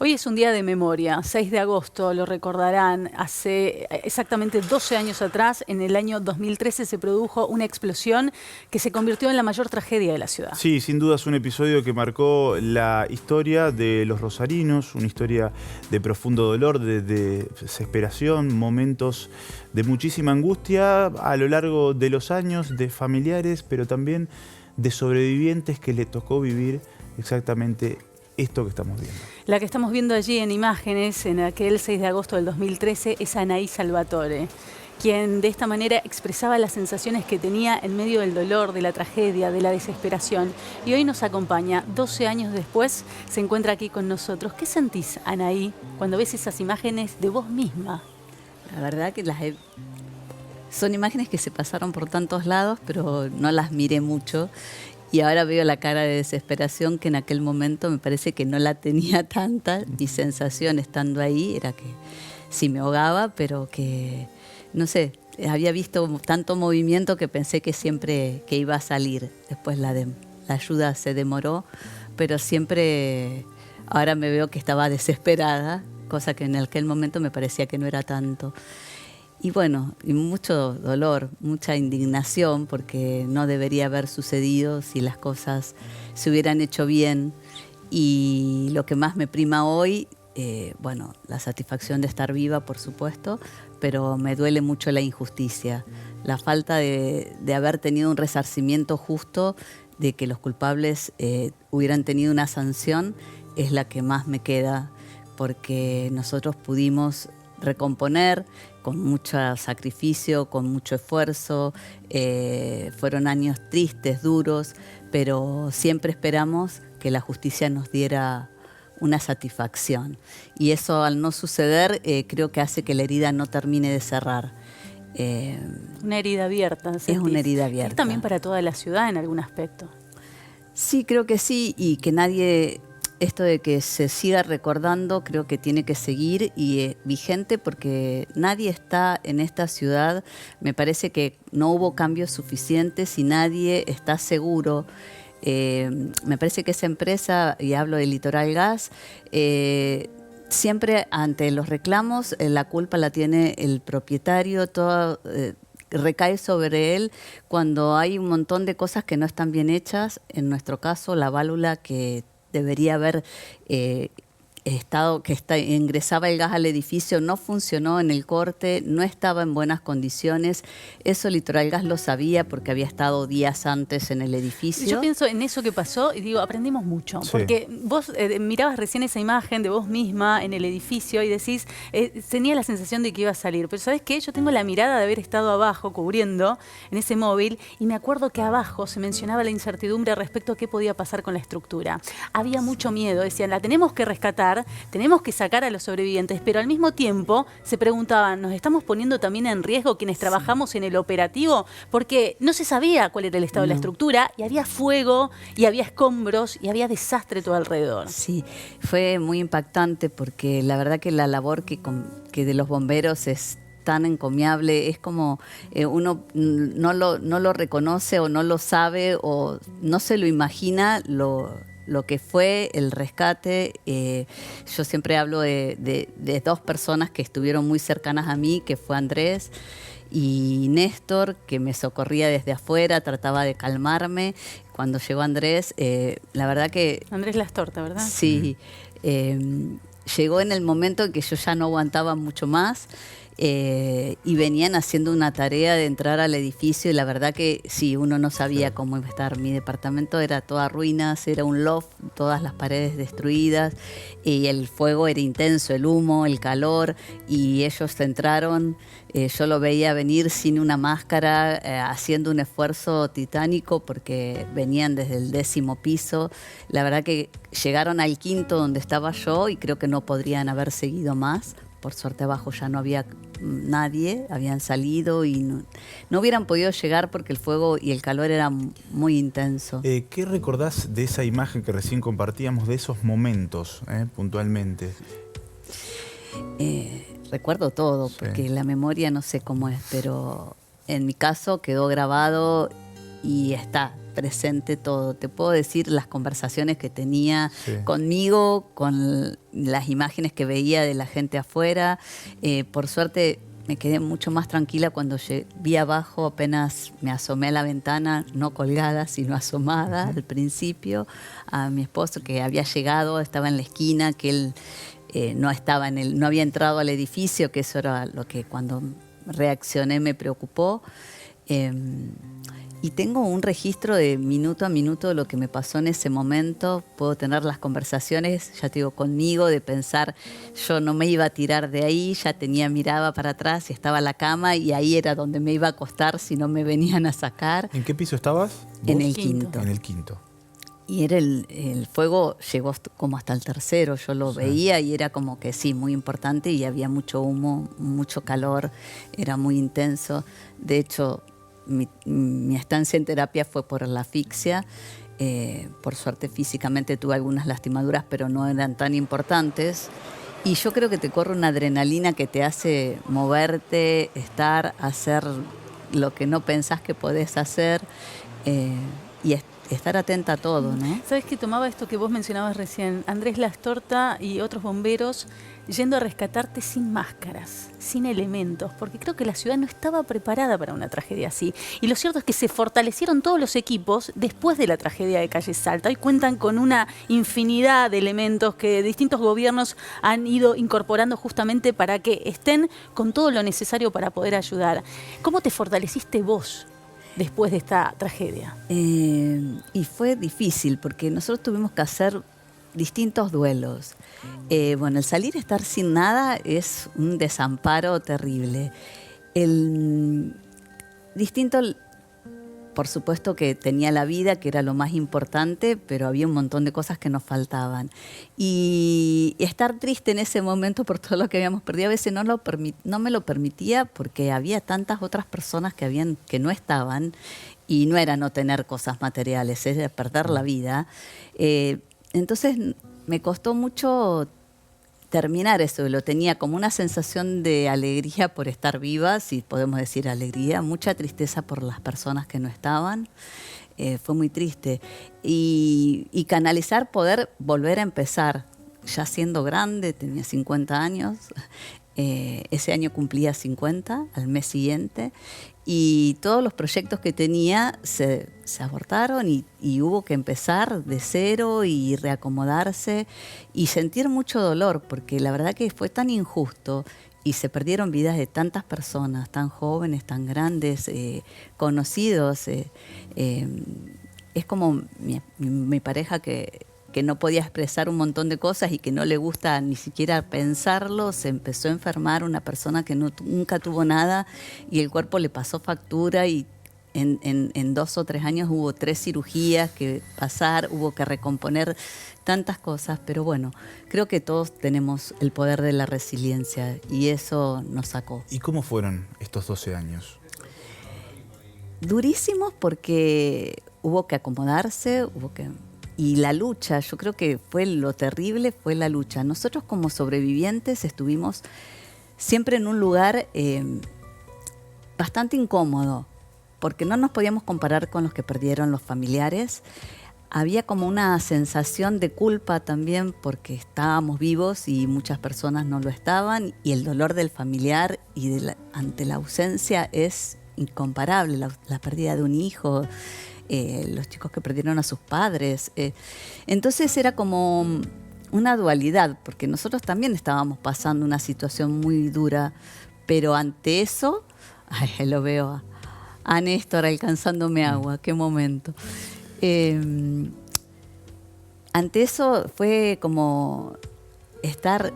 Hoy es un día de memoria, 6 de agosto, lo recordarán, hace exactamente 12 años atrás, en el año 2013, se produjo una explosión que se convirtió en la mayor tragedia de la ciudad. Sí, sin duda es un episodio que marcó la historia de los rosarinos, una historia de profundo dolor, de desesperación, momentos de muchísima angustia a lo largo de los años, de familiares, pero también de sobrevivientes que le tocó vivir exactamente esto que estamos viendo. La que estamos viendo allí en imágenes, en aquel 6 de agosto del 2013, es Anaí Salvatore, quien de esta manera expresaba las sensaciones que tenía en medio del dolor, de la tragedia, de la desesperación. Y hoy nos acompaña, 12 años después, se encuentra aquí con nosotros. ¿Qué sentís, Anaí, cuando ves esas imágenes de vos misma? La verdad que son imágenes que se pasaron por tantos lados, pero no las miré mucho. Y ahora veo la cara de desesperación que en aquel momento me parece que no la tenía tanta. Mi sensación estando ahí era que sí me ahogaba, pero que, no sé, había visto tanto movimiento que pensé que siempre que iba a salir. Después la ayuda se demoró, pero siempre ahora me veo que estaba desesperada, cosa que en aquel momento me parecía que no era tanto. Y bueno, y mucho dolor, mucha indignación, porque no debería haber sucedido si las cosas se hubieran hecho bien. Y lo que más me prima hoy, bueno, la satisfacción de estar viva, por supuesto, pero me duele mucho la injusticia, la falta de haber tenido un resarcimiento justo, de que los culpables hubieran tenido una sanción, es la que más me queda, porque nosotros pudimos recomponer con mucho sacrificio, con mucho esfuerzo. Fueron años tristes, duros, pero siempre esperamos que la justicia nos diera una satisfacción. Y eso, al no suceder, creo que hace que la herida no termine de cerrar. Una herida abierta, ¿sentís? Es una herida abierta. ¿Es también para toda la ciudad en algún aspecto? Sí, creo que sí, y que nadie... Esto de que se siga recordando creo que tiene que seguir y vigente, porque nadie está en esta ciudad, me parece que no hubo cambios suficientes y nadie está seguro. Me parece que esa empresa, y hablo de Litoral Gas, siempre ante los reclamos la culpa la tiene el propietario, todo recae sobre él cuando hay un montón de cosas que no están bien hechas. En nuestro caso, la válvula que debería haber ingresaba el gas al edificio, no funcionó en el corte, no estaba en buenas condiciones. Eso Litoral Gas lo sabía porque había estado días antes en el edificio. Yo pienso en eso que pasó y digo, aprendimos mucho. Sí. Porque vos mirabas recién esa imagen de vos misma en el edificio y decís, tenía la sensación de que iba a salir. Pero ¿sabés qué? Yo tengo la mirada de haber estado abajo cubriendo en ese móvil y me acuerdo que abajo se mencionaba la incertidumbre respecto a qué podía pasar con la estructura. Había mucho miedo, decían, la tenemos que rescatar, tenemos que sacar a los sobrevivientes, pero al mismo tiempo se preguntaban, ¿nos estamos poniendo también en riesgo quienes trabajamos en el operativo? Porque no se sabía cuál era el estado de la estructura y había fuego y había escombros y había desastre todo alrededor. Sí, fue muy impactante porque la verdad que la labor que de los bomberos es tan encomiable, es como uno no lo reconoce o no lo sabe o no se lo imagina lo que fue el rescate. Yo siempre hablo de dos personas que estuvieron muy cercanas a mí, que fue Andrés y Néstor, que me socorría desde afuera, trataba de calmarme. Cuando llegó Andrés, la verdad que... Andrés Lastorta, ¿verdad? Sí, llegó en el momento en que yo ya no aguantaba mucho más. Y venían haciendo una tarea de entrar al edificio y la verdad que sí, uno no sabía cómo iba a estar. Mi departamento era toda ruinas, era un loft, todas las paredes destruidas y el fuego era intenso, el humo, el calor, y ellos entraron, yo lo veía venir sin una máscara, haciendo un esfuerzo titánico porque venían desde el 10º piso. La verdad que llegaron al 5º donde estaba yo y creo que no podrían haber seguido más. Por suerte abajo ya no había nadie, habían salido y no hubieran podido llegar porque el fuego y el calor era muy intenso. ¿Qué recordás de esa imagen que recién compartíamos, de esos momentos puntualmente? Recuerdo todo, porque la memoria no sé cómo es, pero en mi caso quedó grabado y está presente todo. Te puedo decir las conversaciones que tenía conmigo, con las imágenes que veía de la gente afuera. Por suerte me quedé mucho más tranquila cuando vi abajo, apenas me asomé a la ventana, no colgada, sino asomada al principio, a mi esposo que había llegado, estaba en la esquina, que él no había entrado al edificio, que eso era lo que cuando reaccioné me preocupó. Y tengo un registro de minuto a minuto de lo que me pasó en ese momento. Puedo tener las conversaciones, ya te digo, conmigo, de pensar, yo no me iba a tirar de ahí, ya miraba para atrás y estaba la cama y ahí era donde me iba a acostar si no me venían a sacar. ¿En qué piso estabas? En el quinto. En el quinto. Y era el fuego llegó como hasta el tercero, yo lo veía y era como que sí, muy importante y había mucho humo, mucho calor, era muy intenso. De hecho, mi estancia en terapia fue por la asfixia. Por suerte físicamente tuve algunas lastimaduras, pero no eran tan importantes. Y yo creo que te corre una adrenalina que te hace moverte, hacer lo que no pensás que podés hacer y estar atenta a todo, ¿no? ¿Sabes qué? Tomaba esto que vos mencionabas recién, Andrés Lastorta y otros bomberos yendo a rescatarte sin máscaras, sin elementos, porque creo que la ciudad no estaba preparada para una tragedia así. Y lo cierto es que se fortalecieron todos los equipos después de la tragedia de Calle Salta. Hoy cuentan con una infinidad de elementos que distintos gobiernos han ido incorporando justamente para que estén con todo lo necesario para poder ayudar. ¿Cómo te fortaleciste vos después de esta tragedia? Y fue difícil porque nosotros tuvimos que hacer distintos duelos. El salir a estar sin nada es un desamparo terrible. Distinto, por supuesto que tenía la vida, que era lo más importante, pero había un montón de cosas que nos faltaban. Y estar triste en ese momento por todo lo que habíamos perdido, a veces no me lo permitía porque había tantas otras personas que no estaban, y no era no tener cosas materiales, es perder la vida. Entonces me costó mucho terminar eso, lo tenía como una sensación de alegría por estar viva, si podemos decir alegría, mucha tristeza por las personas que no estaban, fue muy triste. Y canalizar, poder volver a empezar, ya siendo grande, tenía 50 años, ese año cumplía 50, al mes siguiente, y todos los proyectos que tenía se abortaron y hubo que empezar de cero y reacomodarse y sentir mucho dolor, porque la verdad que fue tan injusto y se perdieron vidas de tantas personas, tan jóvenes, tan grandes, conocidos. Es como mi pareja que no podía expresar un montón de cosas y que no le gusta ni siquiera pensarlo, se empezó a enfermar, una persona que nunca tuvo nada y el cuerpo le pasó factura y en 2 o 3 años hubo 3 cirugías que pasar, hubo que recomponer tantas cosas, pero bueno, creo que todos tenemos el poder de la resiliencia y eso nos sacó. ¿Y cómo fueron estos 12 años? Durísimos porque hubo que acomodarse, y la lucha, yo creo que fue lo terrible, fue la lucha. Nosotros como sobrevivientes estuvimos siempre en un lugar bastante incómodo, porque no nos podíamos comparar con los que perdieron los familiares. Había como una sensación de culpa también porque estábamos vivos y muchas personas no lo estaban, y el dolor del familiar y ante la ausencia es incomparable, la pérdida de un hijo, los chicos que perdieron a sus padres. Entonces era como una dualidad, porque nosotros también estábamos pasando una situación muy dura, pero ante eso, lo veo a Néstor alcanzándome agua, qué momento. Ante eso fue como estar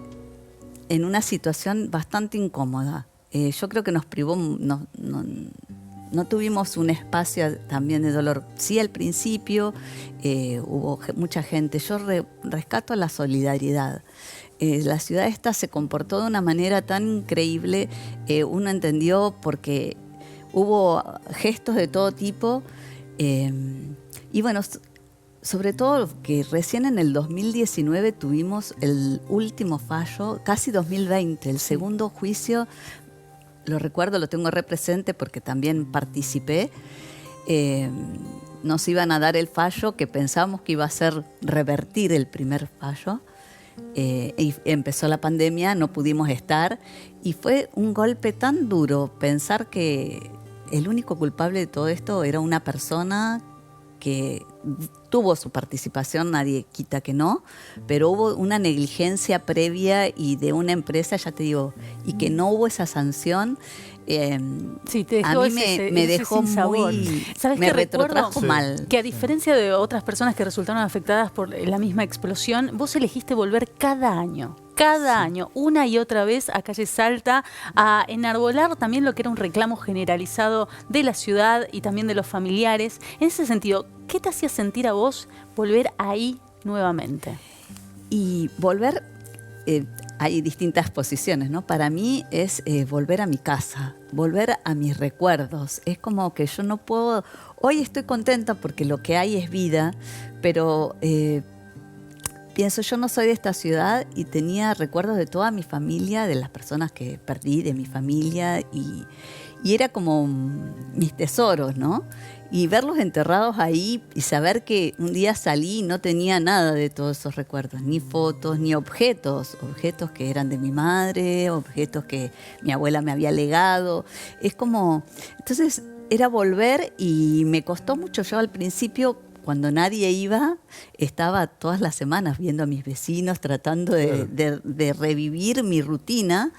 en una situación bastante incómoda. Yo creo que nos privó, no tuvimos un espacio también de dolor. Sí, al principio hubo mucha gente. Yo rescato la solidaridad. La ciudad esta se comportó de una manera tan increíble. Uno entendió porque hubo gestos de todo tipo. Y bueno, sobre todo que recién en el 2019 tuvimos el último fallo, casi 2020, el segundo juicio. Lo recuerdo, lo tengo represente porque también participé. nos iban a dar el fallo que pensamos que iba a ser revertir el primer fallo. Y empezó la pandemia, no pudimos estar y fue un golpe tan duro pensar que el único culpable de todo esto era una persona que tuvo su participación, nadie quita que no, pero hubo una negligencia previa y de una empresa, ya te digo, y que no hubo esa sanción. Sí, te dejó a mí me dejó muy... ¿Sabes me qué retrotrajo recuerdo? mal. Que a diferencia de otras personas que resultaron afectadas por la misma explosión, vos elegiste volver cada año. Cada año, una y otra vez a Calle Salta, a enarbolar también lo que era un reclamo generalizado de la ciudad y también de los familiares. En ese sentido, ¿qué te hacía sentir a vos volver ahí nuevamente? Y volver, hay distintas posiciones, ¿no? Para mí es volver a mi casa, volver a mis recuerdos. Es como que yo no puedo... Hoy estoy contenta porque lo que hay es vida, pero... pienso, yo no soy de esta ciudad y tenía recuerdos de toda mi familia, de las personas que perdí, de mi familia, y era como mis tesoros, ¿no? Y verlos enterrados ahí y saber que un día salí y no tenía nada de todos esos recuerdos, ni fotos, ni objetos que eran de mi madre, objetos que mi abuela me había legado. Es como, entonces era volver y me costó mucho. Yo al principio, cuando nadie iba, estaba todas las semanas viendo a mis vecinos, tratando de revivir mi rutina,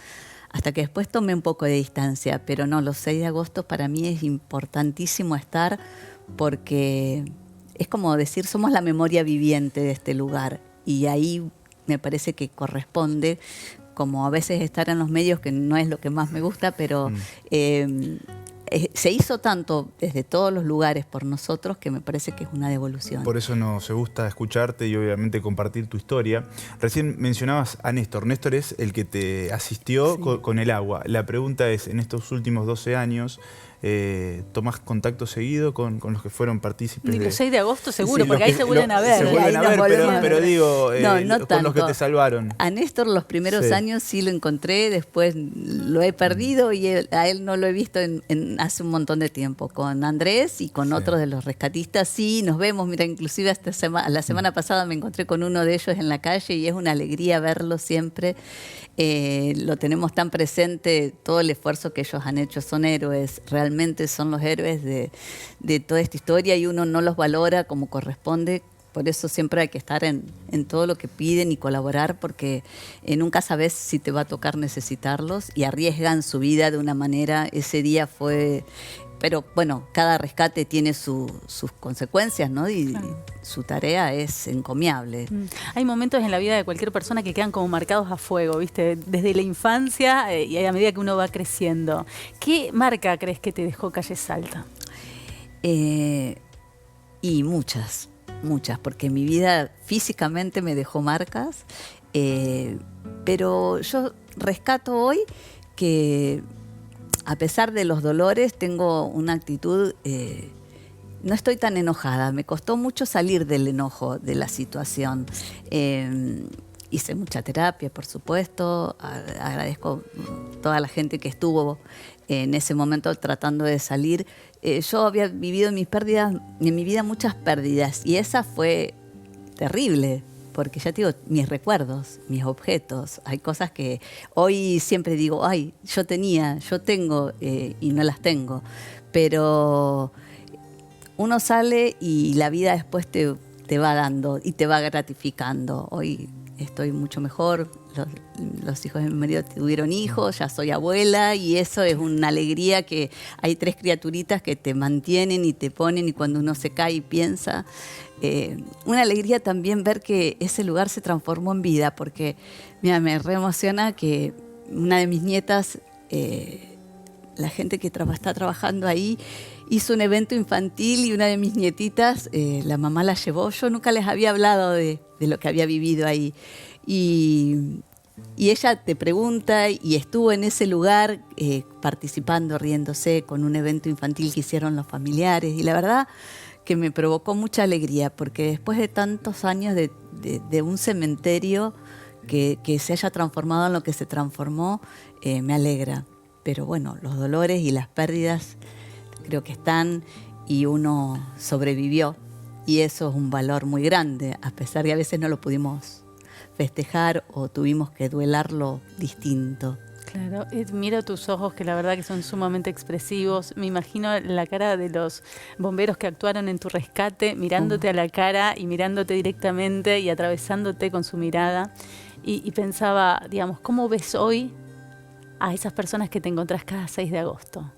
hasta que después tomé un poco de distancia. Pero no, los 6 de agosto para mí es importantísimo estar, porque es como decir, somos la memoria viviente de este lugar. Y ahí me parece que corresponde, como a veces estar en los medios, que no es lo que más me gusta, pero... se hizo tanto desde todos los lugares por nosotros que me parece que es una devolución. Por eso nos gusta escucharte y obviamente compartir tu historia. Recién mencionabas a Néstor. Néstor es el que te asistió con el agua. La pregunta es, en estos últimos 12 años, ¿tomás contacto seguido con los que fueron partícipes? El 6 de agosto seguro, Sí, porque ahí se vuelven a ver. Se vuelven a ver, pero digo, no con los que te salvaron. A Néstor los primeros años sí lo encontré, después lo he perdido y a él no lo he visto hace un montón de tiempo. Con Andrés y con otros de los rescatistas sí nos vemos. Mira, inclusive la semana pasada me encontré con uno de ellos en la calle y es una alegría verlo siempre. Lo tenemos tan presente, todo el esfuerzo que ellos han hecho, son héroes, realmente son los héroes de toda esta historia y uno no los valora como corresponde. Por eso siempre hay que estar en todo lo que piden y colaborar, porque nunca sabes si te va a tocar necesitarlos y arriesgan su vida de una manera. Ese día fue... Pero bueno, cada rescate tiene sus consecuencias, ¿no? Y su tarea es encomiable. Hay momentos en la vida de cualquier persona que quedan como marcados a fuego, ¿viste? Desde la infancia y a medida que uno va creciendo. ¿Qué marca crees que te dejó Calle Salta? Y muchas, porque mi vida físicamente me dejó marcas, pero yo rescato hoy que a pesar de los dolores tengo una actitud, no estoy tan enojada, me costó mucho salir del enojo de la situación. Hice mucha terapia, por supuesto, agradezco a toda la gente que estuvo en ese momento tratando de salir. Yo había vivido en mi vida muchas pérdidas y esa fue terrible, porque ya te digo, mis recuerdos, mis objetos, hay cosas que hoy siempre digo, ay, yo tengo y no las tengo, pero uno sale y la vida después te va dando y te va gratificando. Hoy estoy mucho mejor, los hijos de mi marido tuvieron hijos, ya soy abuela y eso es una alegría, que hay 3 criaturitas que te mantienen y te ponen, y cuando uno se cae y piensa, una alegría también ver que ese lugar se transformó en vida, porque mira, me reemociona que una de mis nietas, la gente que está trabajando ahí, hizo un evento infantil y una de mis nietitas, la mamá la llevó. Yo nunca les había hablado de lo que había vivido ahí. Y ella te pregunta y estuvo en ese lugar participando, riéndose con un evento infantil que hicieron los familiares. Y la verdad que me provocó mucha alegría, porque después de tantos años de un cementerio que se haya transformado en lo que se transformó, me alegra. Pero bueno, los dolores y las pérdidas creo que están, y uno sobrevivió. Y eso es un valor muy grande, a pesar que a veces no lo pudimos festejar o tuvimos que duelarlo distinto. Claro, miro tus ojos que la verdad que son sumamente expresivos. Me imagino la cara de los bomberos que actuaron en tu rescate, mirándote a la cara y mirándote directamente y atravesándote con su mirada. Y pensaba, digamos, ¿cómo ves hoy a esas personas que te encontrás cada 6 de agosto?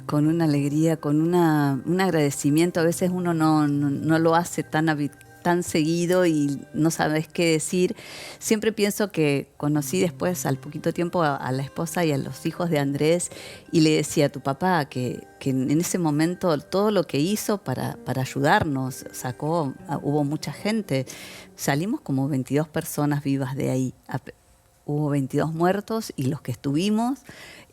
Con una alegría, con un agradecimiento. A veces uno no lo hace tan seguido y no sabes qué decir. Siempre pienso que conocí después, al poquito tiempo, a la esposa y a los hijos de Andrés, y le decía a tu papá que en ese momento todo lo que hizo para ayudarnos, hubo mucha gente. Salimos como 22 personas vivas de ahí. Hubo 22 muertos y los que estuvimos.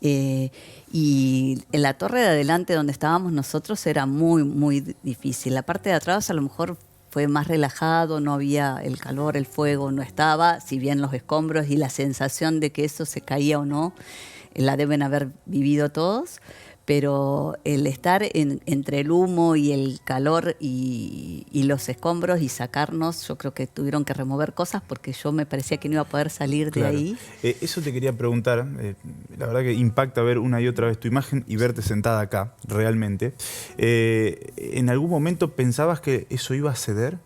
Y en la torre de adelante donde estábamos nosotros era muy, muy difícil. La parte de atrás a lo mejor fue más relajado, no había el calor, el fuego no estaba, si bien los escombros y la sensación de que eso se caía o no, la deben haber vivido todos, pero el estar entre el humo y el calor y los escombros y sacarnos, yo creo que tuvieron que remover cosas porque yo me parecía que no iba a poder salir de ahí. Eso te quería preguntar, la verdad que impacta ver una y otra vez tu imagen y verte sentada acá, realmente. ¿En algún momento pensabas que eso iba a ceder?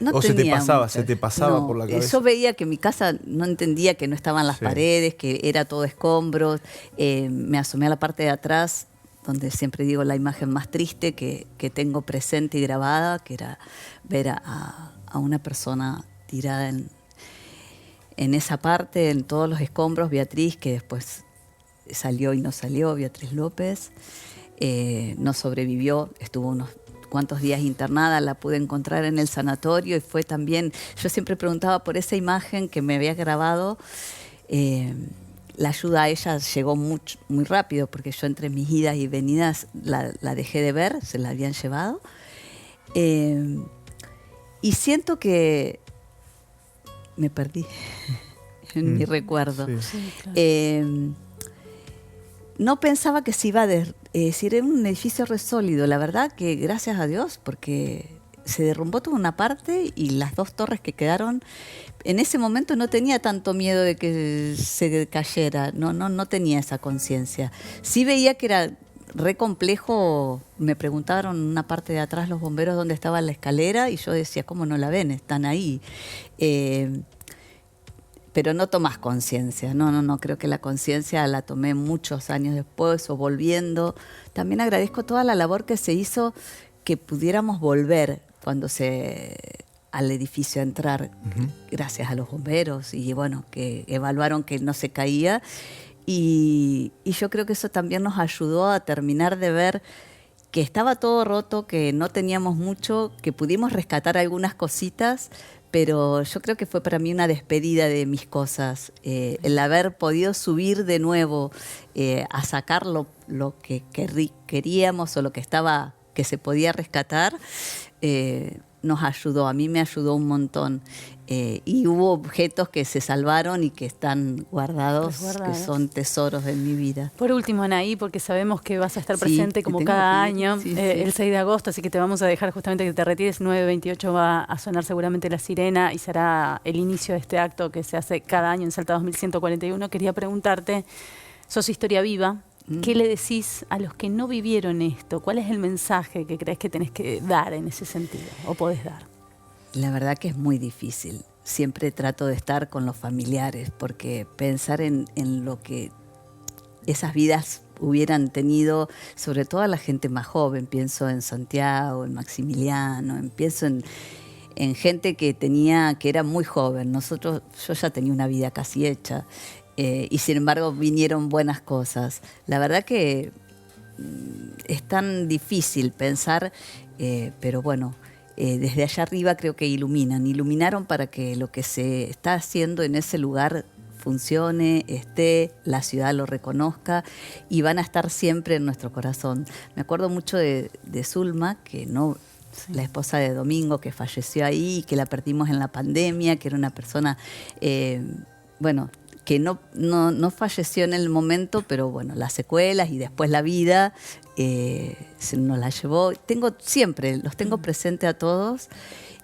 No ¿O se te pasaba por la cabeza? Yo veía que mi casa no entendía que no estaban las paredes, que era todo escombros. Me asomé a la parte de atrás, donde siempre digo la imagen más triste que tengo presente y grabada, que era ver a una persona tirada en esa parte, en todos los escombros. Beatriz, que después salió y no salió, Beatriz López, no sobrevivió, estuvo unos cuántos días internada, la pude encontrar en el sanatorio y fue también, yo siempre preguntaba por esa imagen que me había grabado, la ayuda a ella llegó muy rápido porque yo entre mis idas y venidas la dejé de ver, se la habían llevado, y siento que me perdí en mi recuerdo. Sí, claro. No pensaba que se iba a decir, era un edificio re sólido, la verdad que gracias a Dios, porque se derrumbó toda una parte y las 2 torres que quedaron, en ese momento no tenía tanto miedo de que se cayera, no tenía esa conciencia. Sí veía que era re complejo, me preguntaron en una parte de atrás los bomberos dónde estaba la escalera y yo decía, ¿cómo no la ven? Están ahí. Pero no tomás conciencia, no, creo que la conciencia la tomé muchos años después o volviendo. También agradezco toda la labor que se hizo, que pudiéramos volver al edificio a entrar, gracias a los bomberos y bueno, que evaluaron que no se caía. Y yo creo que eso también nos ayudó a terminar de ver que estaba todo roto, que no teníamos mucho, que pudimos rescatar algunas cositas, pero yo creo que fue para mí una despedida de mis cosas. El haber podido subir de nuevo a sacar lo que queríamos o lo que se podía rescatar, nos ayudó, a mí me ayudó un montón. Y hubo objetos que se salvaron y que están guardados, que son tesoros de mi vida. Por último, Anaí, porque sabemos que vas a estar presente como cada año, el 6 de agosto, así que te vamos a dejar justamente que te retires. 9:28 va a sonar seguramente la sirena y será el inicio de este acto que se hace cada año en Salta 2141. Quería preguntarte, sos historia viva, ¿qué le decís a los que no vivieron esto? ¿Cuál es el mensaje que crees que tenés que dar en ese sentido o podés dar? La verdad que es muy difícil. Siempre trato de estar con los familiares porque pensar en lo que esas vidas hubieran tenido, sobre todo a la gente más joven, pienso en Santiago, en Maximiliano, pienso en gente que era muy joven. Yo ya tenía una vida casi hecha y sin embargo vinieron buenas cosas. La verdad que es tan difícil pensar, pero bueno, desde allá arriba creo que iluminaron para que lo que se está haciendo en ese lugar funcione, la ciudad lo reconozca y van a estar siempre en nuestro corazón. Me acuerdo mucho de Zulma, la esposa de Domingo, que falleció ahí, que la perdimos en la pandemia, que era una persona, que no falleció en el momento, pero bueno, las secuelas y después la vida se nos la llevó. Los tengo presente a todos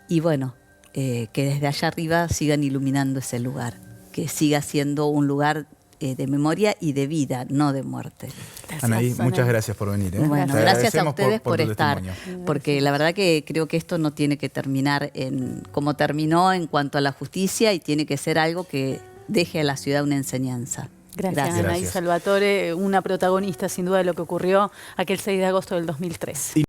y bueno, que desde allá arriba sigan iluminando ese lugar, que siga siendo un lugar de memoria y de vida, no de muerte. Gracias, Anaí, muchas gracias por venir. Bueno, Te gracias a agradecemos ustedes por tu estar, testimonio. porque la verdad que creo que esto no tiene que terminar como terminó en cuanto a la justicia y tiene que ser algo que deje a la ciudad una enseñanza. Gracias, Gracias. Anaí Salvatore, una protagonista sin duda de lo que ocurrió aquel 6 de agosto del 2003.